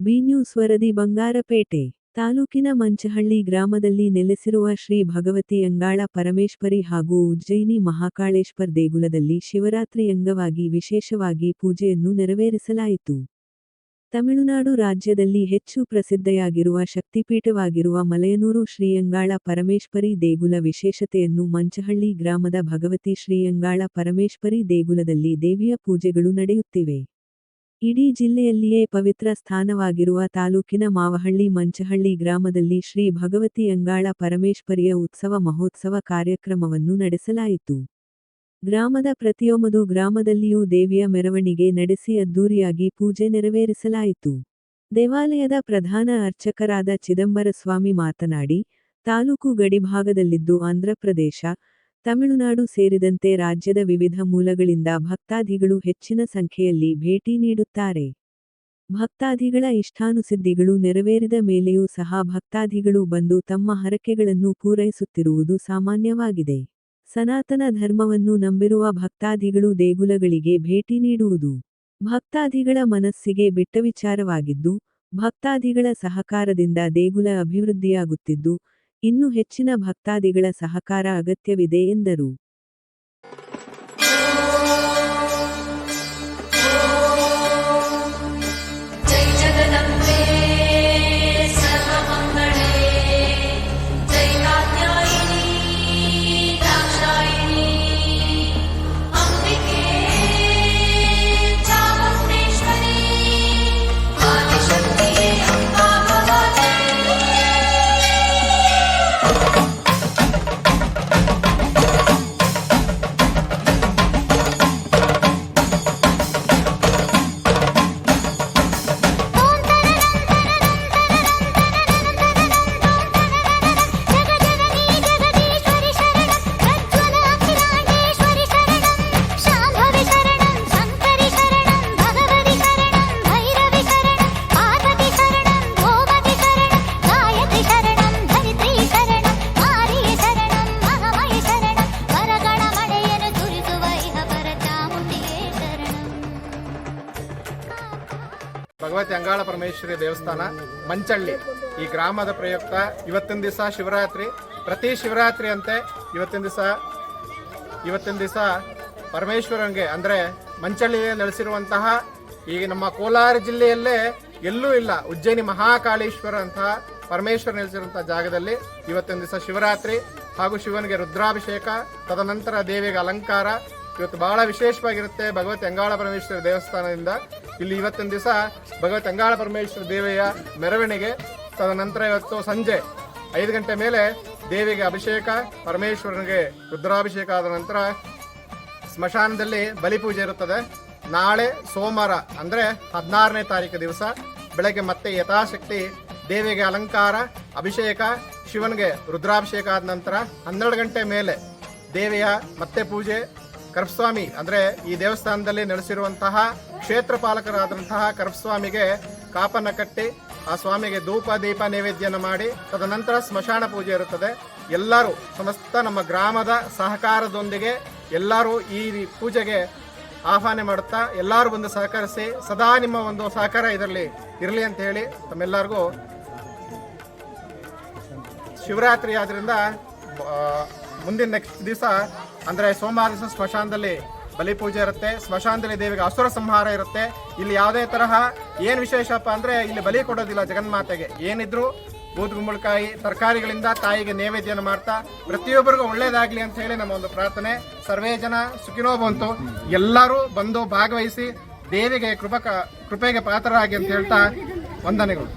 B news ವರದಿ ಬಂಗಾರಪೇಟೆ ತಾಲೂಕಿನ ಮಂಚಹಳ್ಳಿ ಗ್ರಾಮದಲ್ಲಿ ನೆಲೆಸಿರುವ ಶ್ರೀ ಭಗವತಿ ಅಂಗಾಳ ಪರಮೇಶ್ವರಿ ಹಾಗೂ ಉಜ್ಜಯಿನಿ ಮಹಾಕಾಳೇಶ್ವರ ದೇಗುಲದಲ್ಲಿ ಶಿವರಾತ್ರಿ ಅಂಗವಾಗಿ ವಿಶೇಷವಾಗಿ ಪೂಜೆಯನ್ನು ನೆರವೇರಿಸಲಾಯಿತು. ತಮಿಳುನಾಡು ರಾಜ್ಯದಲ್ಲಿ ಹೆಚ್ಚು ಪ್ರಸಿದ್ಧಯಾಗಿರುವ ಶಕ್ತಿಪೀಠವಾಗಿರುವ ಮಲಯನೂರು ಶ್ರೀ ಅಂಗಾಳ ಪರಮೇಶ್ವರಿ ದೇಗುಲ ವಿಶೇಷತೆಯನ್ನು ಮಂಚಹಳ್ಳಿ ಗ್ರಾಮದ ಭಗವತಿ ಶ್ರೀ ಅಂಗಾಳ ಪರಮೇಶ್ವರಿ ದೇಗುಲದಲ್ಲಿ ದೇವಿಯ ಪೂಜೆಗಳು ನಡೆಯುತ್ತಿವೆ. ಇಡೀ ಜಿಲ್ಲೆಯಲ್ಲಿಯೇ ಪವಿತ್ರ ಸ್ಥಾನವಾಗಿರುವ ತಾಲೂಕಿನ ಮಾವಹಳ್ಳಿ ಮಂಚಹಳ್ಳಿ ಗ್ರಾಮದಲ್ಲಿ ಶ್ರೀ ಭಗವತಿ ಅಂಗಾಳ ಪರಮೇಶ್ವರಿಯ ಉತ್ಸವ ಮಹೋತ್ಸವ ಕಾರ್ಯಕ್ರಮವನ್ನು ನಡೆಸಲಾಯಿತು. ಗ್ರಾಮದ ಪ್ರತಿಯೊಂದು ಗ್ರಾಮದಲ್ಲಿಯೂ ದೇವಿಯ ಮೆರವಣಿಗೆ ನಡೆಸಿ ಅದ್ದೂರಿಯಾಗಿ ಪೂಜೆ ನೆರವೇರಿಸಲಾಯಿತು. ದೇವಾಲಯದ ಪ್ರಧಾನ ಅರ್ಚಕರಾದ ಚಿದಂಬರಸ್ವಾಮಿ ಮಾತನಾಡಿ, ತಾಲೂಕು ಗಡಿಭಾಗದಲ್ಲಿದ್ದು ಆಂಧ್ರಪ್ರದೇಶ, ತಮಿಳುನಾಡು ಸೇರಿದಂತೆ ರಾಜ್ಯದ ವಿವಿಧ ಮೂಲಗಳಿಂದ ಭಕ್ತಾದಿಗಳು ಹೆಚ್ಚಿನ ಸಂಖ್ಯೆಯಲ್ಲಿ ಭೇಟಿ ನೀಡುತ್ತಾರೆ. ಭಕ್ತಾದಿಗಳ ಇಷ್ಟಾನುಸಿದ್ಧಿಗಳು ನೆರವೇರಿದ ಮೇಲೆಯೂ ಸಹ ಭಕ್ತಾದಿಗಳು ಬಂದು ತಮ್ಮ ಹರಕೆಗಳನ್ನು ಪೂರೈಸುತ್ತಿರುವುದು ಸಾಮಾನ್ಯವಾಗಿದೆ. ಸನಾತನ ಧರ್ಮವನ್ನು ನಂಬಿರುವ ಭಕ್ತಾದಿಗಳು ದೇಗುಲಗಳಿಗೆ ಭೇಟಿ ನೀಡುವುದು ಭಕ್ತಾದಿಗಳ ಮನಸ್ಸಿಗೆ ಬಿಟ್ಟ ವಿಚಾರವಾಗಿದ್ದು, ಭಕ್ತಾದಿಗಳ ಸಹಕಾರದಿಂದ ದೇಗುಲ ಅಭಿವೃದ್ಧಿಯಾಗುತ್ತಿದ್ದು, ಇನ್ನೂ ಹೆಚ್ಚಿನ ಭಕ್ತಾದಿಗಳ ಸಹಕಾರ ಅಗತ್ಯವಿದೆ ಎಂದರು. ಭಗವತಿ ಅಂಗಾಳ ಪರಮೇಶ್ವರಿ ದೇವಸ್ಥಾನ ಮಂಚಳ್ಳಿ ಈ ಗ್ರಾಮದ ಪ್ರಯುಕ್ತ ಇವತ್ತಿನ ದಿವಸ ಶಿವರಾತ್ರಿ. ಪ್ರತಿ ಶಿವರಾತ್ರಿ ಅಂತೆ ಇವತ್ತಿನ ದಿವಸ ಪರಮೇಶ್ವರನಿಗೆ ಅಂದರೆ ಮಂಚಳ್ಳಿಯಲ್ಲಿ ನೆಲೆಸಿರುವಂತಹ ಈಗ ನಮ್ಮ ಕೋಲಾರ ಜಿಲ್ಲೆಯಲ್ಲೇ ಎಲ್ಲೂ ಇಲ್ಲ, ಉಜ್ಜಯಿನಿ ಮಹಾಕಾಳೇಶ್ವರ ಅಂತಹ ಪರಮೇಶ್ವರ ನೆಲೆಸಿರುವಂತಹ ಜಾಗದಲ್ಲಿ ಇವತ್ತಿನ ದಿವಸ ಶಿವರಾತ್ರಿ ಹಾಗೂ ಶಿವನಿಗೆ ರುದ್ರಾಭಿಷೇಕ, ತದನಂತರ ದೇವಿಗೆ ಅಲಂಕಾರ ಇವತ್ತು ಬಹಳ ವಿಶೇಷವಾಗಿರುತ್ತೆ. ಭಗವತಿ ಅಂಗಾಳ ಪರಮೇಶ್ವರಿ ದೇವಸ್ಥಾನದಿಂದ ಇಲ್ಲಿ ಇವತ್ತಿನ ದಿವಸ ಭಗವತಿ ಅಂಗಾಳ ಪರಮೇಶ್ವರಿ ದೇವಿಯ ಮೆರವಣಿಗೆ, ತದನಂತರ ಇವತ್ತು ಸಂಜೆ 5 ಗಂಟೆ ಮೇಲೆ ದೇವಿಗೆ ಅಭಿಷೇಕ, ಪರಮೇಶ್ವರನಿಗೆ ರುದ್ರಾಭಿಷೇಕ ಆದ ನಂತರ ಸ್ಮಶಾನದಲ್ಲಿ ಬಲಿಪೂಜೆ ಇರುತ್ತದೆ. ನಾಳೆ ಸೋಮವಾರ ಅಂದರೆ 16ನೇ ತಾರೀಕು ದಿವಸ ಬೆಳಗ್ಗೆ ಮತ್ತೆ ಯಥಾಶಕ್ತಿ ದೇವಿಗೆ ಅಲಂಕಾರ, ಅಭಿಷೇಕ, ಶಿವನಿಗೆ ರುದ್ರಾಭಿಷೇಕ ಆದ ನಂತರ 12 ಗಂಟೆ ಮೇಲೆ ದೇವಿಯ ಮತ್ತೆ ಪೂಜೆ. ಕರಪಸ್ವಾಮಿ ಅಂದರೆ ಈ ದೇವಸ್ಥಾನದಲ್ಲಿ ನೆಲೆಸಿರುವಂತಹ ಕ್ಷೇತ್ರ ಪಾಲಕರಾದಂತಹ ಕರಪಸ್ವಾಮಿಗೆ ಕಾಪನ್ನು ಕಟ್ಟಿ ಆ ಸ್ವಾಮಿಗೆ ಧೂಪ ದೀಪ ನೈವೇದ್ಯನ ಮಾಡಿ ತದನಂತರ ಸ್ಮಶಾನ ಪೂಜೆ ಇರುತ್ತದೆ. ಎಲ್ಲರೂ ಸಮಸ್ತ ನಮ್ಮ ಗ್ರಾಮದ ಸಹಕಾರದೊಂದಿಗೆ ಎಲ್ಲರೂ ಈ ಪೂಜೆಗೆ ಆಹ್ವಾನ ಮಾಡುತ್ತಾ ಎಲ್ಲರೂ ಬಂದು ಸಹಕರಿಸಿ ಸದಾ ನಿಮ್ಮ ಒಂದು ಸಹಕಾರ ಇದರಲ್ಲಿ ಇರಲಿ ಅಂತ ಹೇಳಿ ತಮ್ಮೆಲ್ಲರಿಗೂ. ಶಿವರಾತ್ರಿ ಆದ್ರಿಂದ ಮುಂದಿನ ನೆಕ್ಸ್ಟ್ ದಿವಸ ಅಂದರೆ ಸೋಮವಾರ ದಿವಸ ಸ್ಮಶಾನದಲ್ಲಿ ಬಲಿಪೂಜೆ ಇರುತ್ತೆ. ಸ್ಮಶಾನದಲ್ಲಿ ದೇವಿಗೆ ಅಸುರ ಸಂಹಾರ ಇರುತ್ತೆ. ಇಲ್ಲಿ ಯಾವುದೇ ತರಹ ಏನು ವಿಶೇಷಪ್ಪ ಅಂದರೆ ಇಲ್ಲಿ ಬಲಿ ಕೊಡೋದಿಲ್ಲ ಜಗನ್ಮಾತೆಗೆ. ಏನಿದ್ರು ಬೂದ್ಗುಂಬಳಕಾಯಿ ತರಕಾರಿಗಳಿಂದ ತಾಯಿಗೆ ನೈವೇದ್ಯನ ಮಾಡ್ತಾ ಪ್ರತಿಯೊಬ್ಬರಿಗೂ ಒಳ್ಳೇದಾಗಲಿ ಅಂತ ಹೇಳಿ ನಮ್ಮ ಒಂದು ಪ್ರಾರ್ಥನೆ. ಸರ್ವೇ ಜನ ಸುಖಿನೋ ಬಂತು. ಎಲ್ಲರೂ ಬಂದು ಭಾಗವಹಿಸಿ ದೇವಿಗೆ ಕೃಪೆಗೆ ಪಾತ್ರರಾಗಿ ಅಂತ ಹೇಳ್ತಾ ವಂದನೆಗಳು.